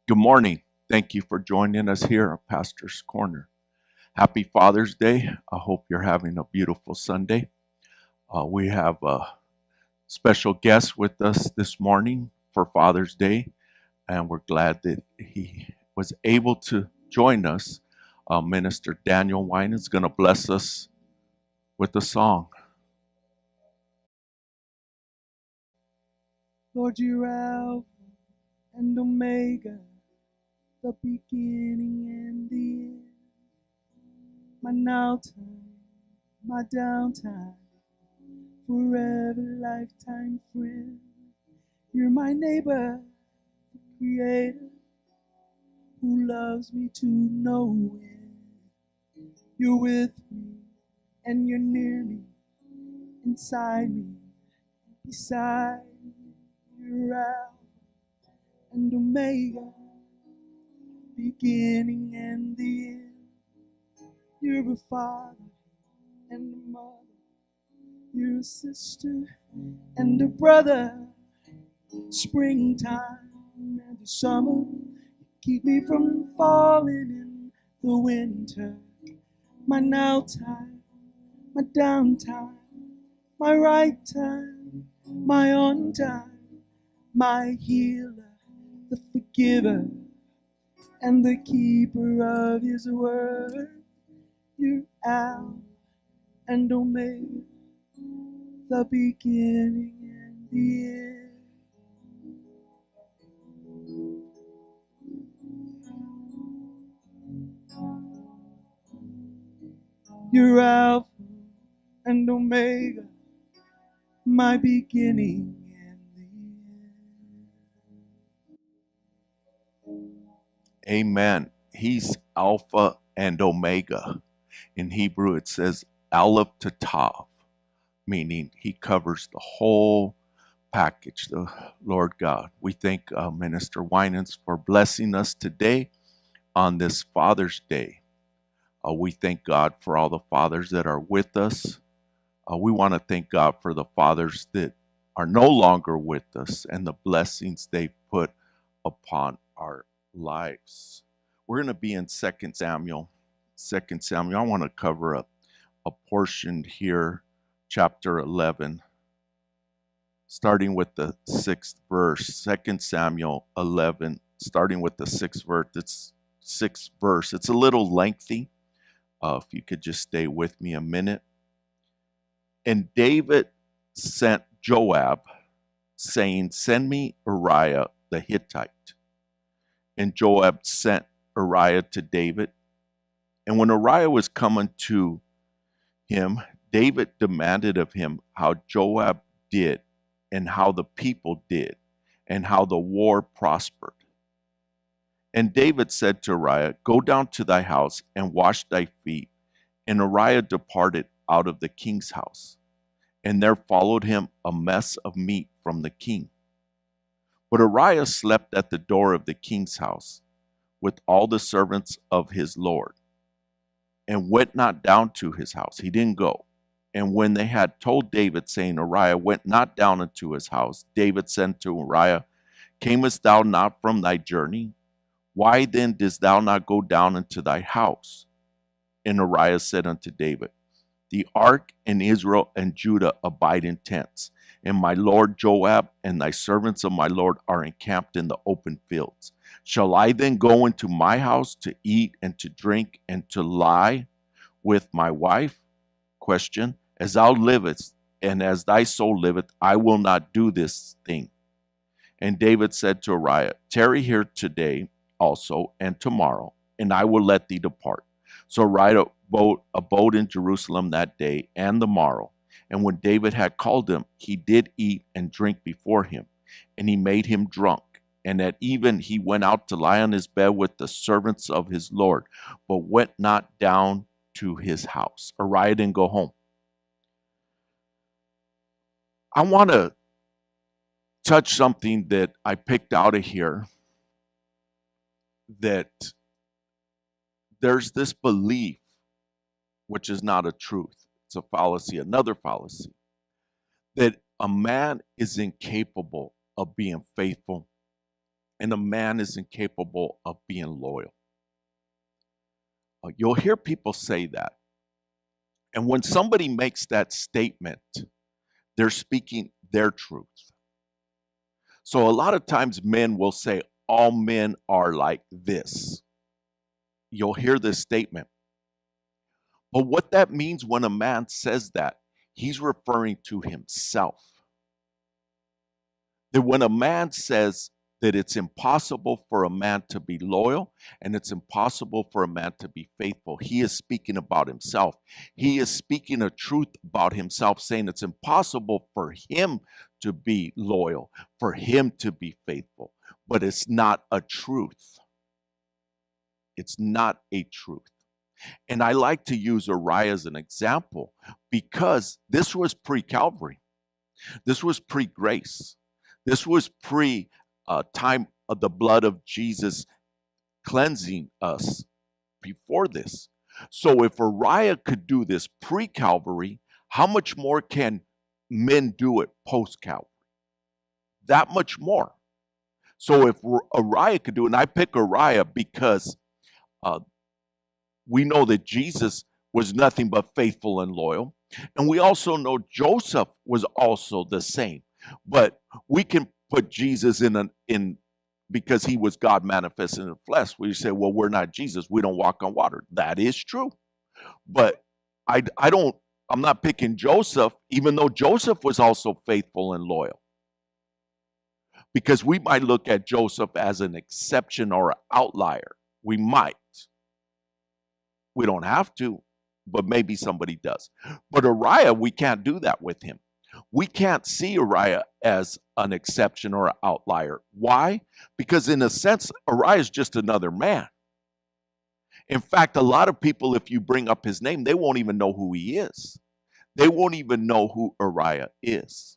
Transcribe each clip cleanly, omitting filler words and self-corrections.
Good morning. Thank you for joining us here at Pastor's Corner. Happy Father's Day. I hope you're having a beautiful Sunday. We have a special guest with us this morning for Father's Day, and we're glad that he was able to join us. Minister Daniel Wine is going to bless us with a song. Lord, you're Alpha and Omega, the beginning and the end. My now time, my downtime, forever lifetime friend. You're my neighbor, the creator, who loves me to no end. You're with me and you're near me, inside me, beside me. You're Alpha and Omega, beginning and the end. You're a father and a mother. You're a sister and a brother. Springtime and the summer, keep me from falling in the winter. My now time, my downtime, my right time, my on time, my healer, the forgiver, and the keeper of his word. You're Alpha and Omega, the beginning and the end. You're Alpha and Omega, my beginning and the end. Amen. He's Alpha and Omega. In Hebrew, it says Aleph to Tav, meaning he covers the whole package, the Lord God. We thank Minister Winans for blessing us today on this Father's Day. We thank God for all the fathers that are with us. We want to thank God for the fathers that are no longer with us and the blessings they put upon our lives. We're going to be in 2 Samuel. 2 Samuel, I want to cover a portion here, chapter 11, starting with the 6th verse. 2 Samuel 11, starting with the 6th verse. It's 6th verse. It's a little lengthy. If you could just stay with me a minute. And David sent Joab, saying, "Send me Uriah the Hittite." And Joab sent Uriah to David. And when Uriah was coming to him, David demanded of him how Joab did, and how the people did, and how the war prospered. And David said to Uriah, "Go down to thy house and wash thy feet." And Uriah departed out of the king's house. And there followed him a mess of meat from the king. But Uriah slept at the door of the king's house with all the servants of his lord, and went not down to his house. He didn't go. And when they had told David, saying, "Uriah went not down into his house," David said to Uriah, "Camest thou not from thy journey? Why then didst thou not go down into thy house?" And Uriah said unto David, "The ark and Israel and Judah abide in tents, and my lord Joab and thy servants of my lord are encamped in the open fields. Shall I then go into my house to eat and to drink and to lie with my wife?" Question. As thou livest, and as thy soul liveth, I will not do this thing. And David said to Uriah, "Tarry here today also and tomorrow, and I will let thee depart." So Uriah abode in Jerusalem that day and the morrow. And when David had called him, he did eat and drink before him, and he made him drunk. And at even he went out to lie on his bed with the servants of his Lord, but went not down to his house. Uriah didn't go home. I want to touch something that I picked out of here, that there's this belief, which is not a truth. It's a fallacy, another fallacy, that a man is incapable of being faithful and a man is incapable of being loyal. You'll hear people say that. And when somebody makes that statement, they're speaking their truth. So a lot of times men will say, all men are like this. You'll hear this statement. But what that means when a man says that, he's referring to himself. That when a man says that it's impossible for a man to be loyal and it's impossible for a man to be faithful, he is speaking about himself. He is speaking a truth about himself, saying it's impossible for him to be loyal, for him to be faithful. But it's not a truth. It's not a truth. And I like to use Uriah as an example because this was pre-Calvary. This was pre-grace. This was pre-time of the blood of Jesus cleansing us before this. So if Uriah could do this pre-Calvary, how much more can men do it post-Calvary? That much more. So if Uriah could do it, and I pick Uriah because we know that Jesus was nothing but faithful and loyal. And we also know Joseph was also the same. But we can put Jesus in because he was God manifested in the flesh. We say, well, we're not Jesus. We don't walk on water. That is true. But I'm not picking Joseph, even though Joseph was also faithful and loyal. Because we might look at Joseph as an exception or an outlier. We might. We don't have to, but maybe somebody does. But Uriah, we can't do that with him. We can't see Uriah as an exception or an outlier. Why? Because in a sense, Uriah is just another man. In fact, a lot of people, if you bring up his name, they won't even know who he is. They won't even know who Uriah is.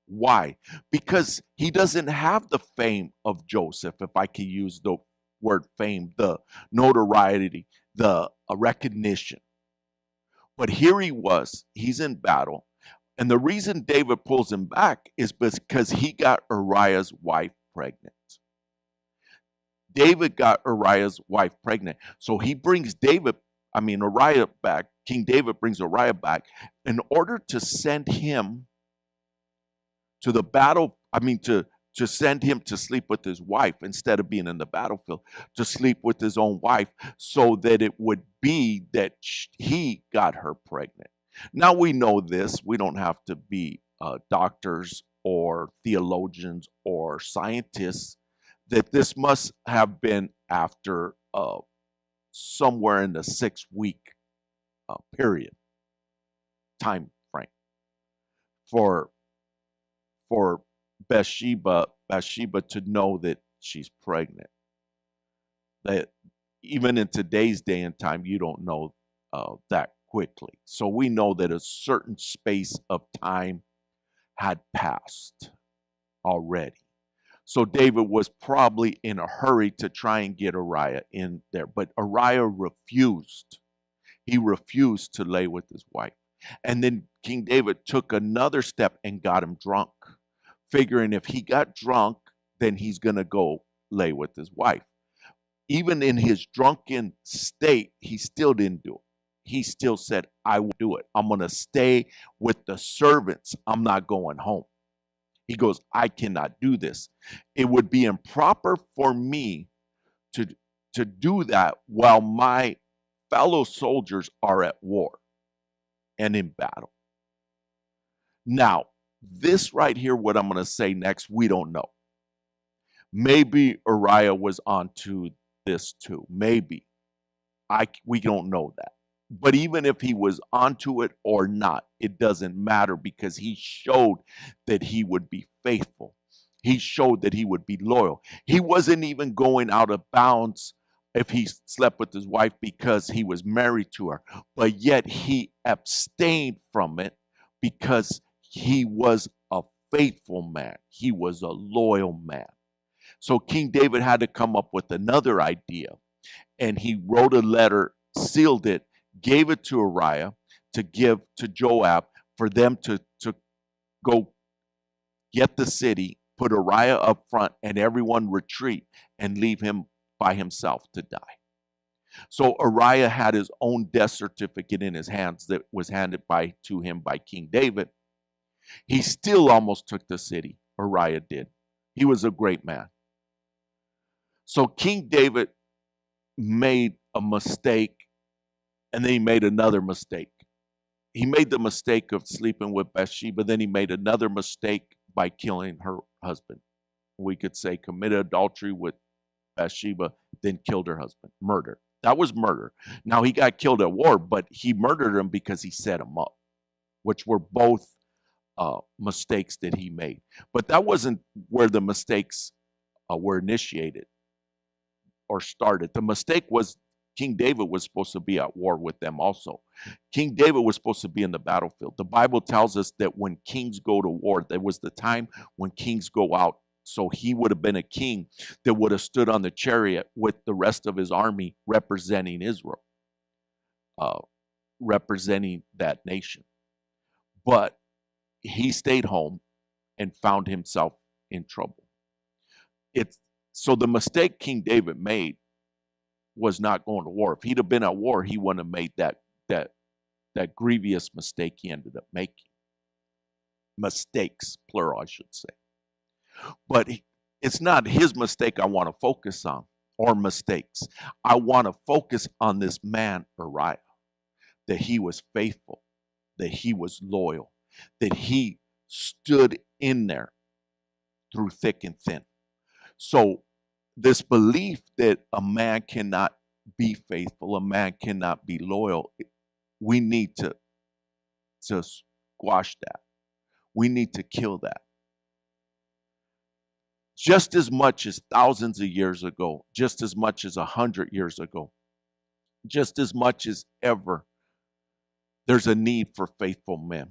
Why? Because he doesn't have the fame of Joseph, if I can use the word fame, the notoriety, the recognition. But here he was, he's in battle. And the reason David pulls him back is because he got Uriah's wife pregnant. David got Uriah's wife pregnant. So he brings Uriah back. King David brings Uriah back in order to send him to the battle. To send him to sleep with his wife instead of being in the battlefield, to sleep with his own wife so that it would be that he got her pregnant. Now we know this. We don't have to be doctors or theologians or scientists, that this must have been after somewhere in the 6-week period time frame for Bathsheba to know that she's pregnant. That even in today's day and time, you don't know that quickly. So we know that a certain space of time had passed already. So David was probably in a hurry to try and get Uriah in there. But Uriah refused. He refused to lay with his wife. And then King David took another step and got him drunk, figuring if he got drunk, then he's going to go lay with his wife. Even in his drunken state, he still didn't do it. He still said, I will do it. I'm going to stay with the servants. I'm not going home. He goes, I cannot do this. It would be improper for me to do that while my fellow soldiers are at war and in battle. Now, this right here, what I'm going to say next, we don't know. Maybe Uriah was onto this too. Maybe. We don't know that. But even if he was onto it or not, it doesn't matter because he showed that he would be faithful. He showed that he would be loyal. He wasn't even going out of bounds if he slept with his wife because he was married to her. But yet he abstained from it because he was a faithful man. He was a loyal man. So King David had to come up with another idea. And he wrote a letter, sealed it, gave it to Uriah to give to Joab for them to go get the city put Uriah up front, and everyone retreat and leave him by himself to die. So Uriah had his own death certificate in his hands that was handed to him by King David. He still almost took the city. Uriah did. He was a great man. So King David made a mistake, and then he made another mistake. He made the mistake of sleeping with Bathsheba. Then he made another mistake by killing her husband. We could say committed adultery with Bathsheba, then killed her husband. Murder. That was murder. Now, he got killed at war, but he murdered him because he set him up, which were both mistakes that he made. But that wasn't where the mistakes were initiated or started. The mistake was King David was supposed to be at war with them also. King David was supposed to be in the battlefield. The Bible tells us that when kings go to war, there was the time when kings go out. So he would have been a king that would have stood on the chariot with the rest of his army representing Israel, representing that nation. But he stayed home and found himself in trouble. So the mistake King David made was not going to war. If he'd have been at war, he wouldn't have made that grievous mistake he ended up making. Mistakes, plural, I should say. But it's not his mistake I want to focus on, or mistakes. I want to focus on this man, Uriah, that he was faithful, that he was loyal, that he stood in there through thick and thin. So this belief that a man cannot be faithful, a man cannot be loyal, we need to squash that. We need to kill that. Just as much as thousands of years ago, just as much as 100 years ago, just as much as ever, there's a need for faithful men.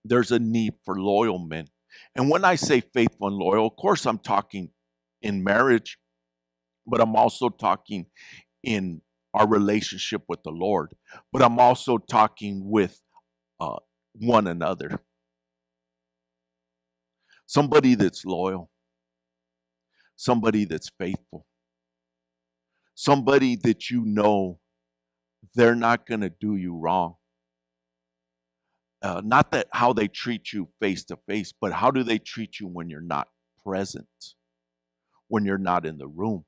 There's a need for loyal men. And when I say faithful and loyal, of course I'm talking in marriage, but I'm also talking in our relationship with the Lord. But I'm also talking with one another. Somebody that's loyal. Somebody that's faithful. Somebody that you know they're not going to do you wrong. Not that how they treat you face to face, but how do they treat you when you're not present, when you're not in the room?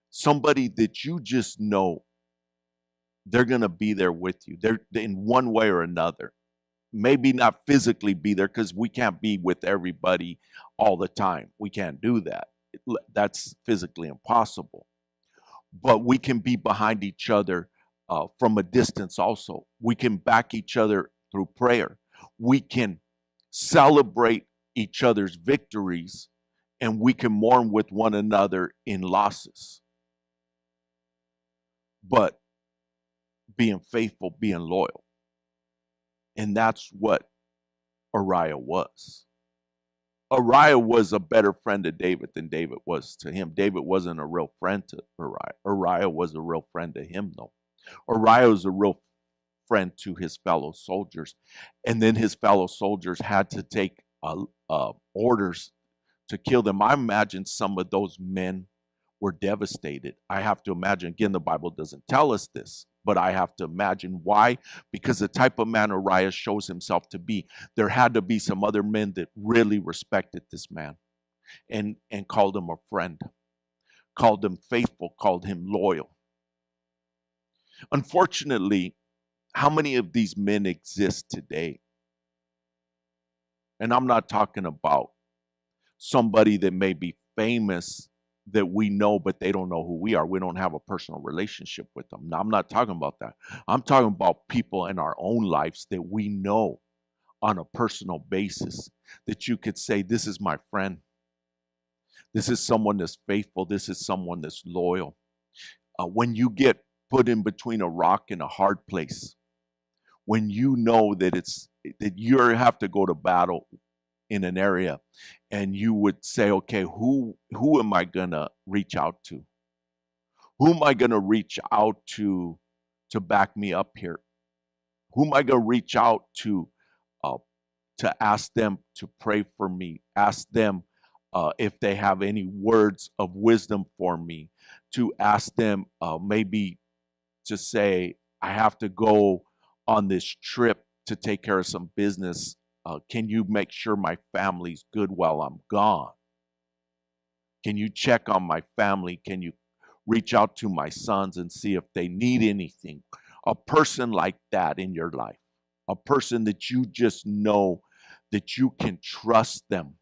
Somebody that you just know they're going to be there with you. They're in one way or another. Maybe not physically be there because we can't be with everybody all the time. We can't do that. That's physically impossible. But we can be behind each other from a distance also. We can back each other through prayer. We can celebrate each other's victories, and we can mourn with one another in losses. But being faithful, being loyal. And that's what Uriah was. Uriah was a better friend to David than David was to him. David wasn't a real friend to Uriah. Uriah was a real friend to him, though. Uriah was a real friend to his fellow soldiers. And then his fellow soldiers had to take orders to kill them. I imagine some of those men were devastated. I have to imagine, again, the Bible doesn't tell us this, but I have to imagine why. Because the type of man Uriah shows himself to be, there had to be some other men that really respected this man and called him a friend, called him faithful, called him loyal. Unfortunately, how many of these men exist today? And I'm not talking about somebody that may be famous that we know, but they don't know who we are. We don't have a personal relationship with them. Now, I'm not talking about that. I'm talking about people in our own lives that we know on a personal basis, that you could say, this is my friend. This is someone that's faithful. This is someone that's loyal. When you get put in between a rock and a hard place, when you know that you have to go to battle in an area, and you would say, okay, who am I gonna reach out to? Who am I gonna reach out to back me up here? Who am I gonna reach out to to ask them to pray for me, ask them if they have any words of wisdom for me, to ask them maybe to say, I have to go on this trip to take care of some business. Can you make sure my family's good while I'm gone? Can you check on my family? Can you reach out to my sons and see if they need anything? A person like that in your life, a person that you just know that you can trust them.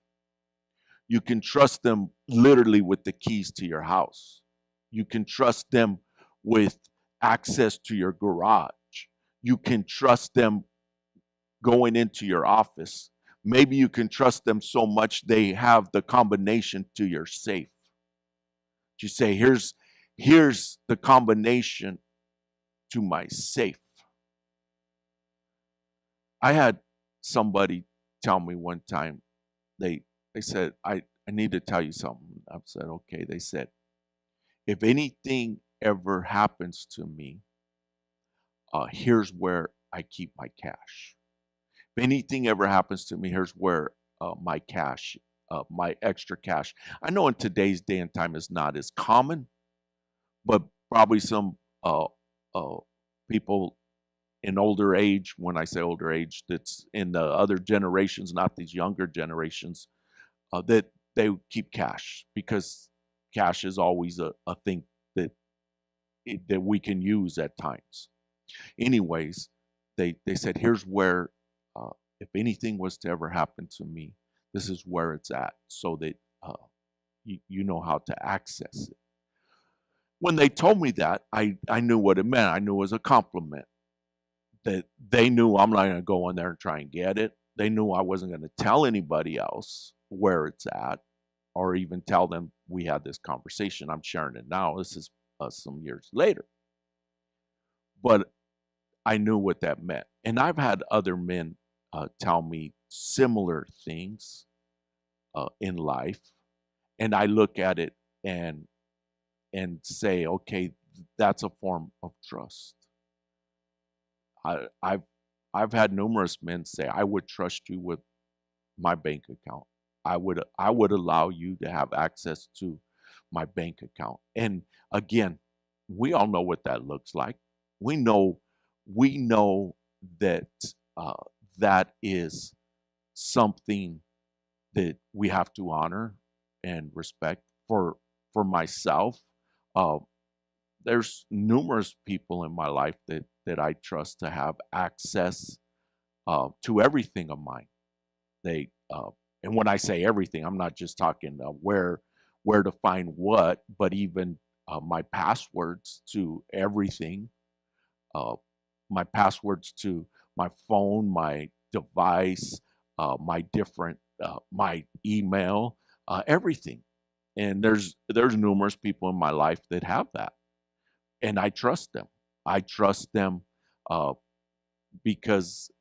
You can trust them literally with the keys to your house. You can trust them with access to your garage. You can trust them going into your office. Maybe you can trust them so much they have the combination to your safe. You say, here's the combination to my safe. I had somebody tell me one time, they said, I need to tell you something. I said, okay. They said, if anything ever happens to me, here's where I keep my cash. If anything ever happens to me, here's where my cash, my extra cash. I know in today's day and time is not as common, but probably some uh, people in older age, when I say older age, that's in the other generations, not these younger generations, that they keep cash because cash is always a thing that that we can use at times. Anyways, they said, here's where, if anything was to ever happen to me, this is where it's at, so that you know how to access it. When they told me that, I knew what it meant. I knew it was a compliment. That they knew I'm not going to go in there and try and get it. They knew I wasn't going to tell anybody else where it's at, or even tell them we had this conversation. I'm sharing it now. This is some years later. But I knew what that meant. And I've had other men tell me similar things in life. And I look at it and say, okay, that's a form of trust. I've had numerous men say, I would trust you with my bank account. I would allow you to have access to my bank account. And again, we all know what that looks like. We know that that is something that we have to honor and respect. For myself, there's numerous people in my life that I trust to have access to everything of mine. They and when I say everything, I'm not just talking where to find what, but even my passwords to everything, my passwords to my phone, my device, my different my email, everything. And there's numerous people in my life that have that, and I trust them. I trust them uh, because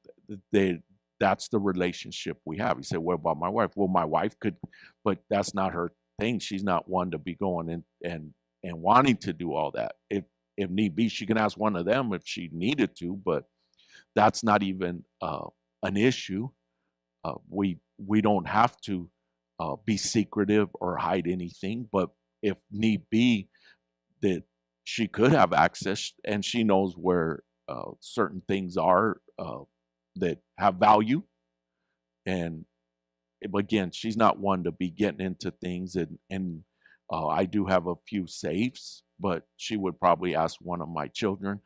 that's the relationship we have. You say, what about my wife? Well, my wife could, but that's not her thing. She's not one to be going in and wanting to do all that. If need be, she can ask one of them if she needed to, but that's not even an issue. We don't have to be secretive or hide anything, but if need be, that she could have access, and she knows where certain things are that have value. And again, she's not one to be getting into things, and I do have a few safes, but she would probably ask one of my children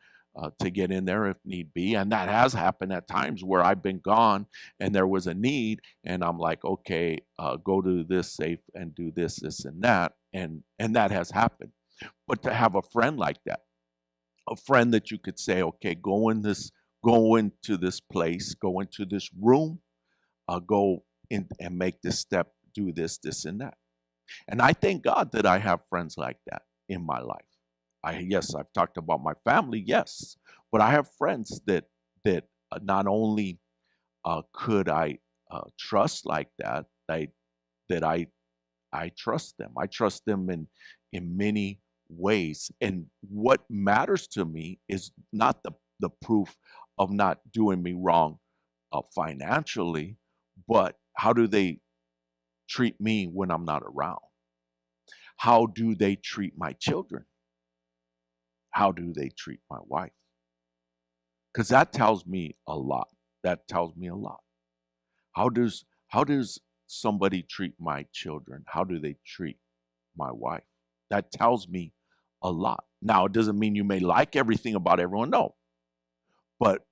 to get in there if need be. And that has happened at times where I've been gone and there was a need, and I'm like, okay, go to this safe and do this, and that, and that has happened. But to have a friend like that, a friend that you could say, okay, go into this place, go into this room, go in and make this step, do this, and that. And I thank God that I have friends like that in my life. Yes, I've talked about my family, yes, but I have friends that not only could I trust like that, that I trust them. I trust them in many ways. And what matters to me is not the proof of not doing me wrong financially, But how do they treat me when I'm not around? How do they treat my children? How do they treat my wife? Because that tells me a lot. That tells me a lot. How does somebody treat my children? How do they treat my wife? That tells me a lot. Now, it doesn't mean you may like everything about everyone, no. But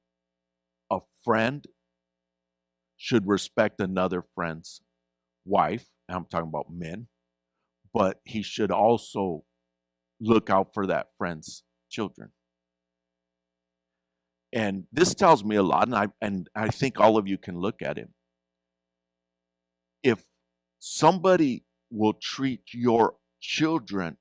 a friend should respect another friend's wife. And I'm talking about men, but he should also look out for that friend's children. And this tells me a lot, and I think all of you can look at him. If somebody will treat your children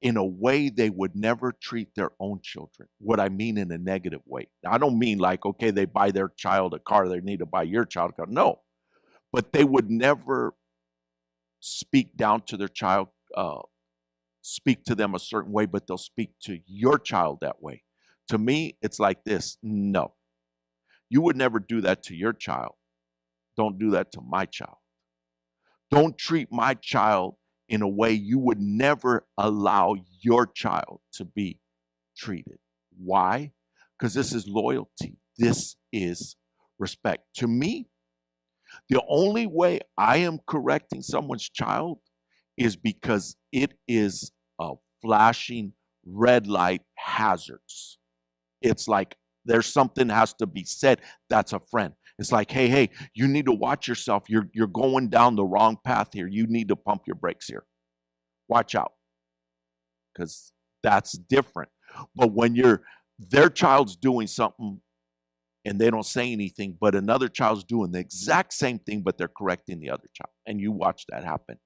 in a way they would never treat their own children, what I mean in a negative way. I don't mean like, okay, they buy their child a car, they need to buy your child a car. No, but they would never speak down to their child, speak to them a certain way, but they'll speak to your child that way. To me, it's like this. No, you would never do that to your child. Don't do that to my child. Don't treat my child in a way you would never allow your child to be treated. Why? Because this is loyalty. This is respect. To me, the only way I am correcting someone's child is because it is a flashing red light hazards. It's like there's something has to be said. That's a friend. It's like, hey, you need to watch yourself. You're going down the wrong path here. You need to pump your brakes here. Watch out, because that's different. But when their child's doing something and they don't say anything, but another child's doing the exact same thing, but they're correcting the other child, and you watch that happen.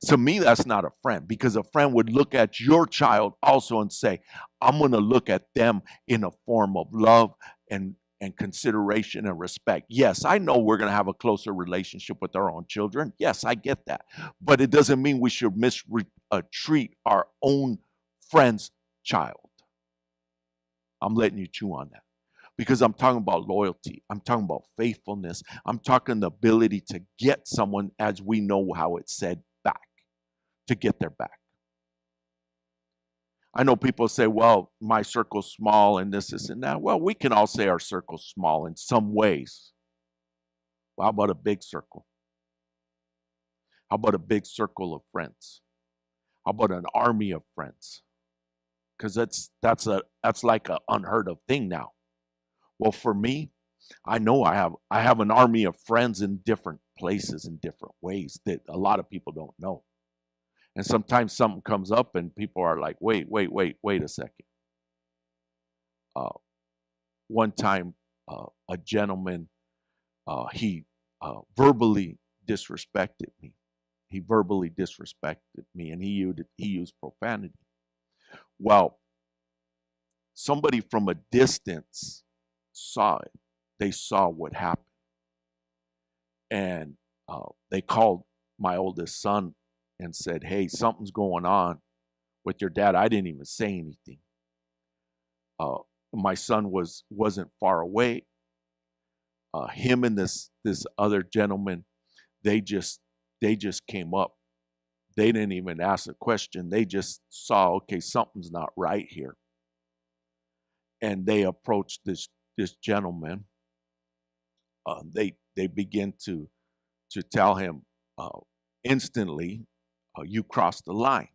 To me, that's not a friend, because a friend would look at your child also and say, I'm going to look at them in a form of love and consideration and respect. Yes, I know we're going to have a closer relationship with our own children. Yes, I get that. But it doesn't mean we should mistreat our own friend's child. I'm letting you chew on that. Because I'm talking about loyalty. I'm talking about faithfulness. I'm talking the ability to get someone, as we know how it's said, back, to get their back. I know people say, well, my circle's small and this and that. Well, we can all say our circle's small in some ways. Well, how about a big circle? How about a big circle of friends? How about an army of friends? Because that's like an unheard of thing now. Well, for me, I know I have an army of friends in different places in different ways that a lot of people don't know. And sometimes something comes up and people are like, wait a second. One time, a gentleman, he verbally disrespected me. He verbally disrespected me, and he used profanity. Well, somebody from a distance saw it. They saw what happened. And they called my oldest son and said, hey, something's going on with your dad. I didn't even say anything. My son wasn't far away. Him and this other gentleman, they just came up. They didn't even ask a question. They just saw, okay, something's not right here. And they approached this gentleman. They begin to tell him instantly, you crossed the line.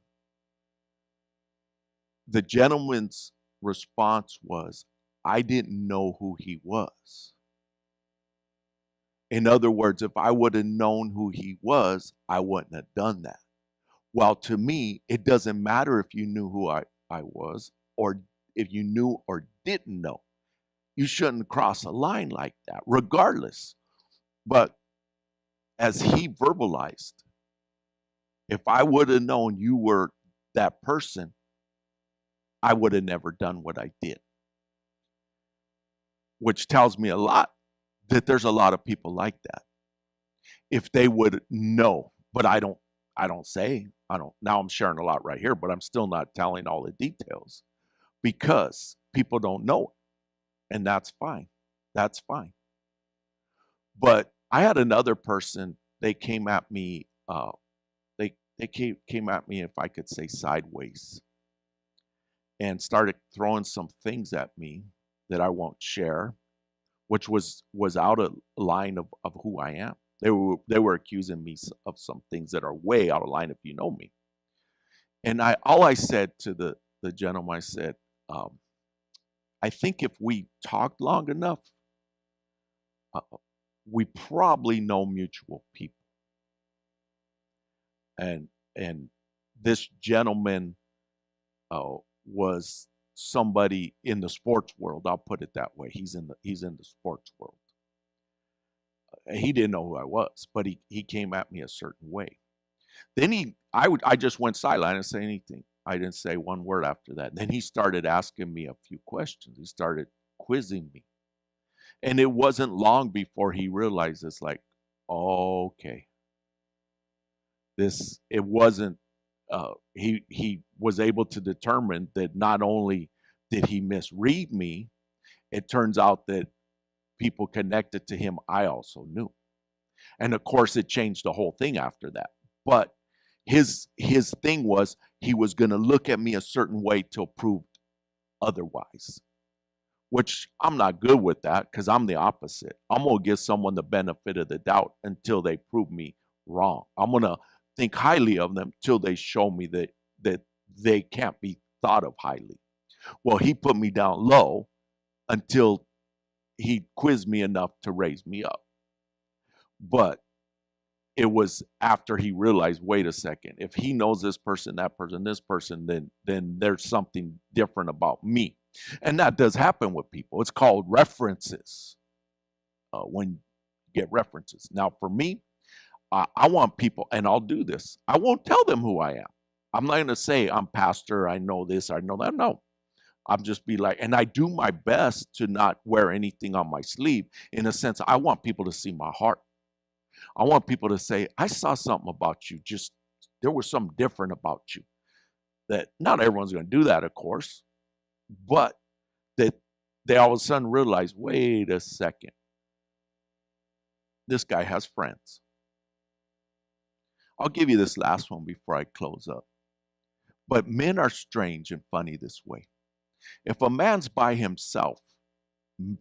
The gentleman's response was, I didn't know who he was. In other words, if I would have known who he was, I wouldn't have done that. Well, to me, it doesn't matter if you knew who I was, or if you knew or didn't know. You shouldn't cross a line like that, regardless. But as he verbalized, if I would have known you were that person, I would have never done what I did. Which tells me a lot, that there's a lot of people like that. If they would know, but I don't say, now I'm sharing a lot right here, but I'm still not telling all the details because people don't know it. And that's fine. That's fine. But I had another person, they came at me, they came at me, if I could say, sideways, and started throwing some things at me that I won't share, which was out of line of who I am. They were accusing me of some things that are way out of line if you know me. And I said to the gentleman, I said, um, I think if we talked long enough, uh, we probably know mutual people. And and this gentleman was somebody in the sports world. I'll put it that way. He's in the sports world. He didn't know who I was, but he came at me a certain way. Then I just went silent. I didn't say anything. I didn't say one word after that. Then he started asking me a few questions. He started quizzing me. And it wasn't long before he realized it's like, oh, okay, it wasn't, he was able to determine that not only did he misread me, it turns out that people connected to him I also knew. And of course, it changed the whole thing after that. But his thing was he was going to look at me a certain way till proved otherwise, which I'm not good with that because I'm the opposite. I'm going to give someone the benefit of the doubt until they prove me wrong. I'm going to think highly of them till they show me that they can't be thought of highly. Well, he put me down low until he quizzed me enough to raise me up. But it was after he realized, wait a second, if he knows this person, that person, this person, then there's something different about me. And that does happen with people. It's called references. When you get references. Now, for me, I want people, and I'll do this. I won't tell them who I am. I'm not going to say I'm pastor, I know this, I know that. No. I'll just be like, and I do my best to not wear anything on my sleeve. In a sense, I want people to see my heart. I want people to say, I saw something about you. Just there was something different about you. That not everyone's going to do that, of course, but that they all of a sudden realize, wait a second, this guy has friends. I'll give you this last one before I close up. But men are strange and funny this way. If a man's by himself,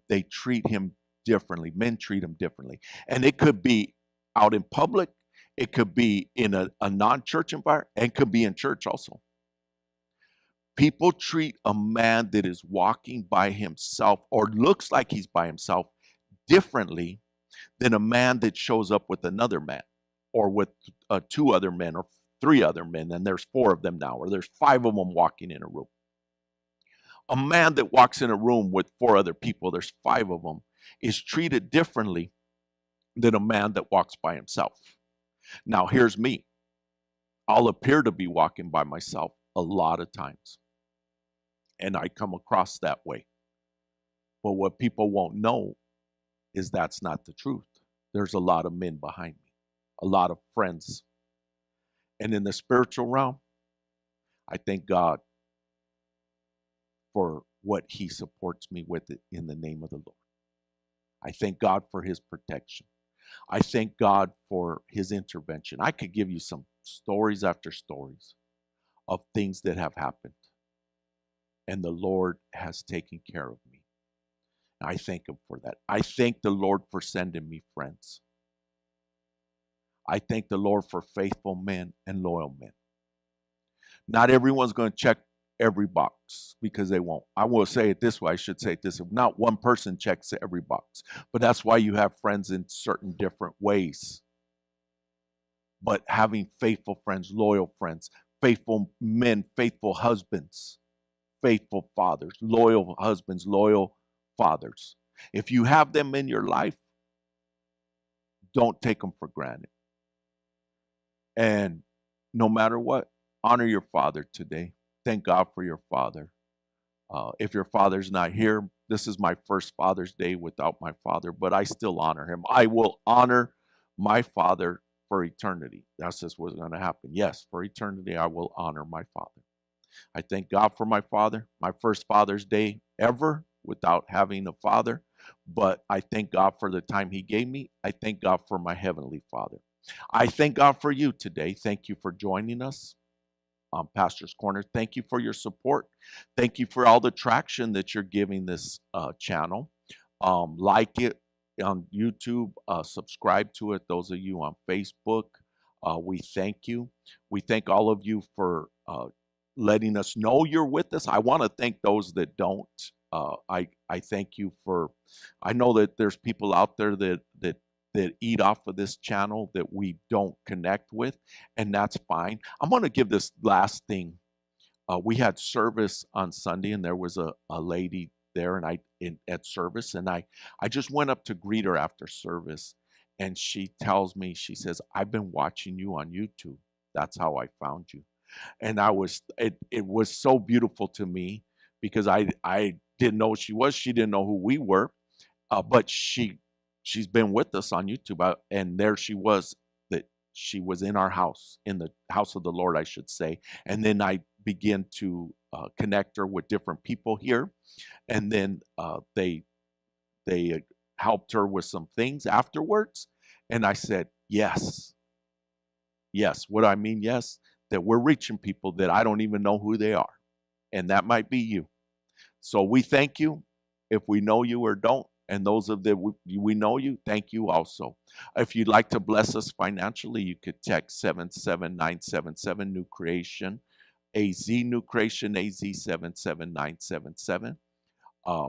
they treat him differently. Men treat him differently. And it could be out in public, it could be in a non-church environment, and it could be in church also. People treat a man that is walking by himself or looks like he's by himself differently than a man that shows up with another man or with two other men or three other men, and there's four of them now, or there's five of them walking in a room. A man that walks in a room with four other people, there's five of them, is treated differently than a man that walks by himself. Now, here's me. I'll appear to be walking by myself a lot of times, and I come across that way. But what people won't know is that's not the truth. There's a lot of men behind me, a lot of friends. And in the spiritual realm, I thank God for what he supports me with it in the name of the Lord. I thank God for his protection. I thank God for his intervention. I could give you some stories after stories of things that have happened, and the Lord has taken care of me. I thank him for that. I thank the Lord for sending me friends. I thank the Lord for faithful men and loyal men. Not everyone's going to check every box because they won't. I will say it this way. I should say it this way. Not one person checks every box, but that's why you have friends in certain different ways. But having faithful friends, loyal friends, faithful men, faithful husbands, faithful fathers, loyal husbands, loyal fathers. If you have them in your life, don't take them for granted. And no matter what, honor your father today. Thank God for your father. If your father's not here, this is my first Father's Day without my father, but I still honor him. I will honor my father for eternity. That's just what's going to happen. Yes, for eternity, I will honor my father. I thank God for my father, my first Father's Day ever without having a father. but I thank God for the time he gave me. I thank God for my Heavenly Father. I thank God for you today. Thank you for joining us on Pastor's Corner. Thank you for your support. Thank you for all the traction that you're giving this channel. Like it on YouTube, subscribe to it. Those of you on Facebook, we thank you. We thank all of you for letting us know you're with us. I want to thank those that don't. I thank you for. I know that there's people out there that eat off of this channel that we don't connect with, and that's fine. I'm going to give this last thing. We had service on Sunday, and there was a lady there, and at service, and I just went up to greet her after service, and she tells me, she says, "I've been watching you on YouTube. That's how I found you." And it was so beautiful to me because I didn't know who she was. She didn't know who we were, but she's been with us on YouTube, and there she was. That she was in our house, in the house of the Lord, I should say. And then I began to connect her with different people here, and then they helped her with some things afterwards. And I said, yes, yes. What do I mean? Yes, that we're reaching people that I don't even know who they are, and that might be you. So we thank you if we know you or don't. And those of that we know you, thank you also. If you'd like to bless us financially, you could text 77977 New Creation, AZ New Creation, AZ 77977.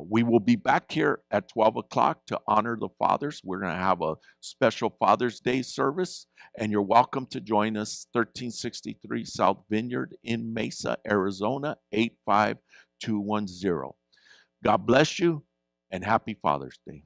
We will be back here at 12 o'clock to honor the fathers. We're going to have a special Father's Day service, and you're welcome to join us, 1363 South Vineyard in Mesa, Arizona, 85210. God bless you, and happy Father's Day.